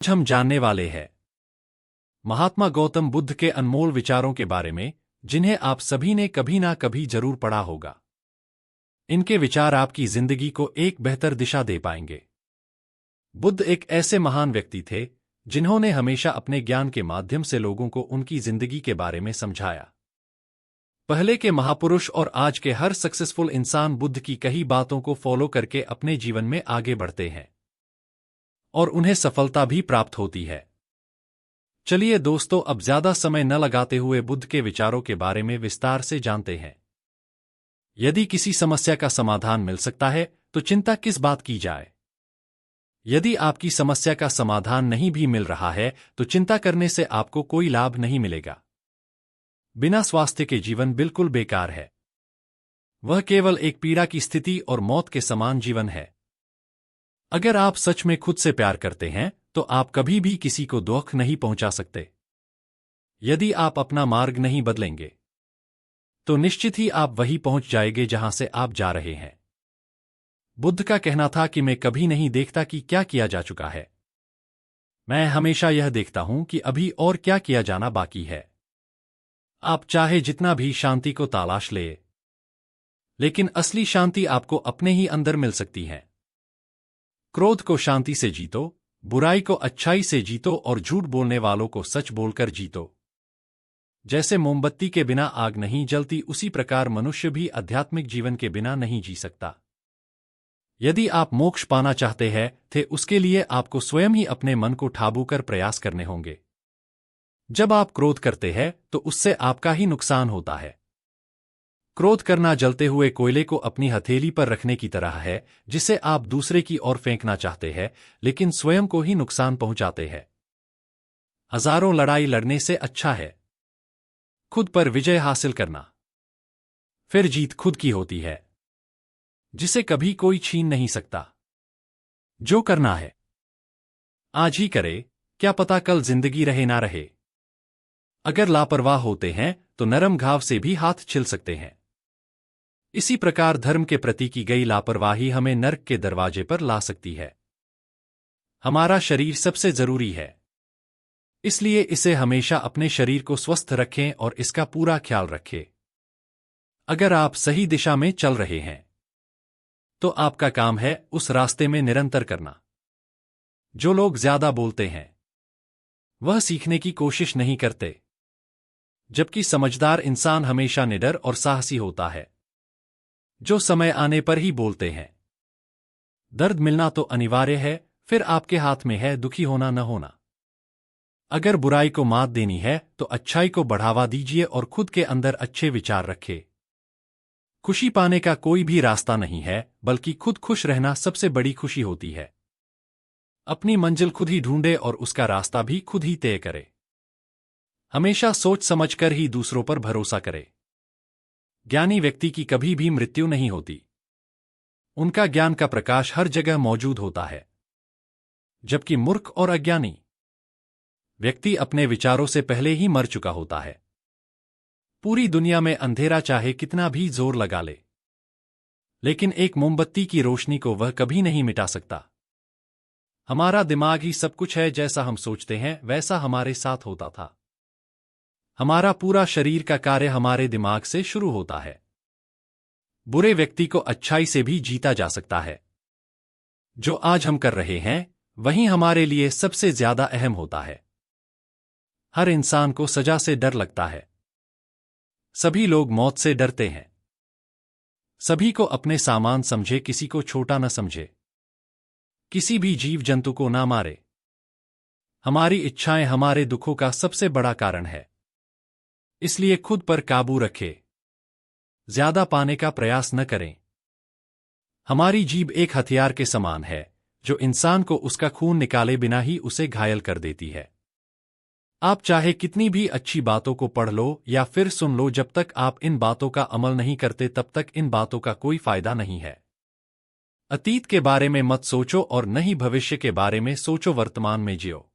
आज हम जानने वाले हैं महात्मा गौतम बुद्ध के अनमोल विचारों के बारे में, जिन्हें आप सभी ने कभी ना कभी जरूर पढ़ा होगा। इनके विचार आपकी जिंदगी को एक बेहतर दिशा दे पाएंगे। बुद्ध एक ऐसे महान व्यक्ति थे जिन्होंने हमेशा अपने ज्ञान के माध्यम से लोगों को उनकी जिंदगी के बारे में समझाया। पहले के महापुरुष और आज के हर सक्सेसफुल इंसान बुद्ध की कई बातों को फॉलो करके अपने जीवन में आगे बढ़ते हैं और उन्हें सफलता भी प्राप्त होती है। चलिए दोस्तों, अब ज्यादा समय न लगाते हुए बुद्ध के विचारों के बारे में विस्तार से जानते हैं। यदि किसी समस्या का समाधान मिल सकता है तो चिंता किस बात की जाए। यदि आपकी समस्या का समाधान नहीं भी मिल रहा है तो चिंता करने से आपको कोई लाभ नहीं मिलेगा। बिना स्वास्थ्य के जीवन बिल्कुल बेकार है। वह केवल एक पीड़ा की स्थिति और मौत के समान जीवन है। अगर आप सच में खुद से प्यार करते हैं तो आप कभी भी किसी को दुख नहीं पहुंचा सकते। यदि आप अपना मार्ग नहीं बदलेंगे तो निश्चित ही आप वहीं पहुंच जाएंगे जहां से आप जा रहे हैं। बुद्ध का कहना था कि मैं कभी नहीं देखता कि क्या किया जा चुका है, मैं हमेशा यह देखता हूं कि अभी और क्या किया जाना बाकी है। आप चाहे जितना भी शांति को तलाश ले, लेकिन असली शांति आपको अपने ही अंदर मिल सकती है। क्रोध को शांति से जीतो, बुराई को अच्छाई से जीतो और झूठ बोलने वालों को सच बोलकर जीतो। जैसे मोमबत्ती के बिना आग नहीं जलती, उसी प्रकार मनुष्य भी आध्यात्मिक जीवन के बिना नहीं जी सकता। यदि आप मोक्ष पाना चाहते हैं तो उसके लिए आपको स्वयं ही अपने मन को ठाबू कर प्रयास करने होंगे। जब आप क्रोध करते हैं तो उससे आपका ही नुकसान होता है। क्रोध करना जलते हुए कोयले को अपनी हथेली पर रखने की तरह है, जिसे आप दूसरे की ओर फेंकना चाहते हैं लेकिन स्वयं को ही नुकसान पहुंचाते हैं। हजारों लड़ाई लड़ने से अच्छा है खुद पर विजय हासिल करना। फिर जीत खुद की होती है, जिसे कभी कोई छीन नहीं सकता। जो करना है आज ही करे, क्या पता कल जिंदगी रहे ना रहे। अगर लापरवाह होते हैं तो नरम घाव से भी हाथ छिल सकते हैं। इसी प्रकार धर्म के प्रति की गई लापरवाही हमें नर्क के दरवाजे पर ला सकती है। हमारा शरीर सबसे जरूरी है, इसलिए इसे हमेशा अपने शरीर को स्वस्थ रखें और इसका पूरा ख्याल रखें। अगर आप सही दिशा में चल रहे हैं तो आपका काम है उस रास्ते में निरंतर करना। जो लोग ज्यादा बोलते हैं वह सीखने की कोशिश नहीं करते, जबकि समझदार इंसान हमेशा निडर और साहसी होता है। जो समय आने पर ही बोलते हैं। दर्द मिलना तो अनिवार्य है, फिर आपके हाथ में है दुखी होना न होना। अगर बुराई को मात देनी है तो अच्छाई को बढ़ावा दीजिए और खुद के अंदर अच्छे विचार रखें। खुशी पाने का कोई भी रास्ता नहीं है, बल्कि खुद खुश रहना सबसे बड़ी खुशी होती है। अपनी मंजिल खुद ही ढूंढे और उसका रास्ता भी खुद ही तय करे। हमेशा सोच समझकर ही दूसरों पर भरोसा करे। ज्ञानी व्यक्ति की कभी भी मृत्यु नहीं होती। उनका ज्ञान का प्रकाश हर जगह मौजूद होता है, जबकि मूर्ख और अज्ञानी व्यक्ति अपने विचारों से पहले ही मर चुका होता है। पूरी दुनिया में अंधेरा चाहे कितना भी जोर लगा ले, लेकिन एक मोमबत्ती की रोशनी को वह कभी नहीं मिटा सकता। हमारा दिमाग ही सब कुछ है, जैसा हम सोचते हैं वैसा हमारे साथ होता था। हमारा पूरा शरीर का कार्य हमारे दिमाग से शुरू होता है। बुरे व्यक्ति को अच्छाई से भी जीता जा सकता है। जो आज हम कर रहे हैं वही हमारे लिए सबसे ज्यादा अहम होता है। हर इंसान को सजा से डर लगता है। सभी लोग मौत से डरते हैं। सभी को अपने सामान समझे, किसी को छोटा न समझे। किसी भी जीव जंतु को ना मारे। हमारी इच्छाएं हमारे दुखों का सबसे बड़ा कारण है, इसलिए खुद पर काबू रखें। ज्यादा पाने का प्रयास न करें। हमारी जीभ एक हथियार के समान है, जो इंसान को उसका खून निकाले बिना ही उसे घायल कर देती है। आप चाहे कितनी भी अच्छी बातों को पढ़ लो या फिर सुन लो, जब तक आप इन बातों का अमल नहीं करते तब तक इन बातों का कोई फायदा नहीं है। अतीत के बारे में मत सोचो और न ही भविष्य के बारे में सोचो, वर्तमान में जियो।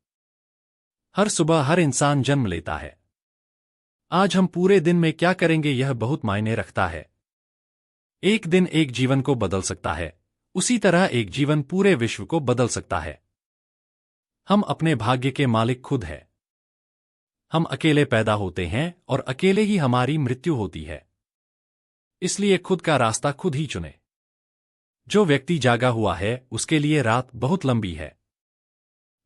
हर सुबह हर इंसान जन्म लेता है। आज हम पूरे दिन में क्या करेंगे यह बहुत मायने रखता है। एक दिन एक जीवन को बदल सकता है, उसी तरह एक जीवन पूरे विश्व को बदल सकता है। हम अपने भाग्य के मालिक खुद हैं। हम अकेले पैदा होते हैं और अकेले ही हमारी मृत्यु होती है। इसलिए खुद का रास्ता खुद ही चुने। जो व्यक्ति जागा हुआ है उसके लिए रात बहुत लंबी है।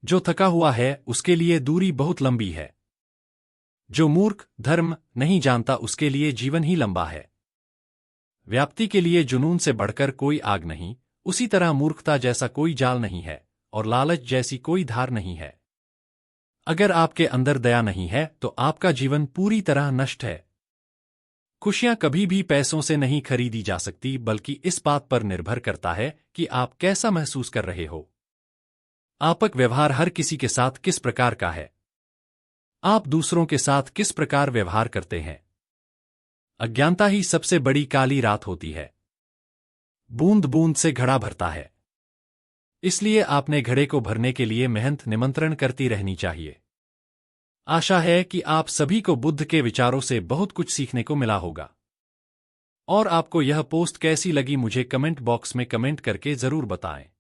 जो थका हुआ है उसके लिए दूरी बहुत लंबी है। जो मूर्ख धर्म नहीं जानता उसके लिए जीवन ही लंबा है। व्याप्ति के लिए जुनून से बढ़कर कोई आग नहीं, उसी तरह मूर्खता जैसा कोई जाल नहीं है और लालच जैसी कोई धार नहीं है। अगर आपके अंदर दया नहीं है तो आपका जीवन पूरी तरह नष्ट है। खुशियां कभी भी पैसों से नहीं खरीदी जा सकती, बल्कि इस बात पर निर्भर करता है कि आप कैसा महसूस कर रहे हो। आपका व्यवहार हर किसी के साथ किस प्रकार का है? आप दूसरों के साथ किस प्रकार व्यवहार करते हैं? अज्ञानता ही सबसे बड़ी काली रात होती है। बूंद बूंद से घड़ा भरता है। इसलिए आपने घड़े को भरने के लिए मेहनत निमंत्रण करती रहनी चाहिए। आशा है कि आप सभी को बुद्ध के विचारों से बहुत कुछ सीखने को मिला होगा। और आपको यह पोस्ट कैसी लगी मुझे कमेंट बॉक्स में कमेंट करके जरूर बताएं।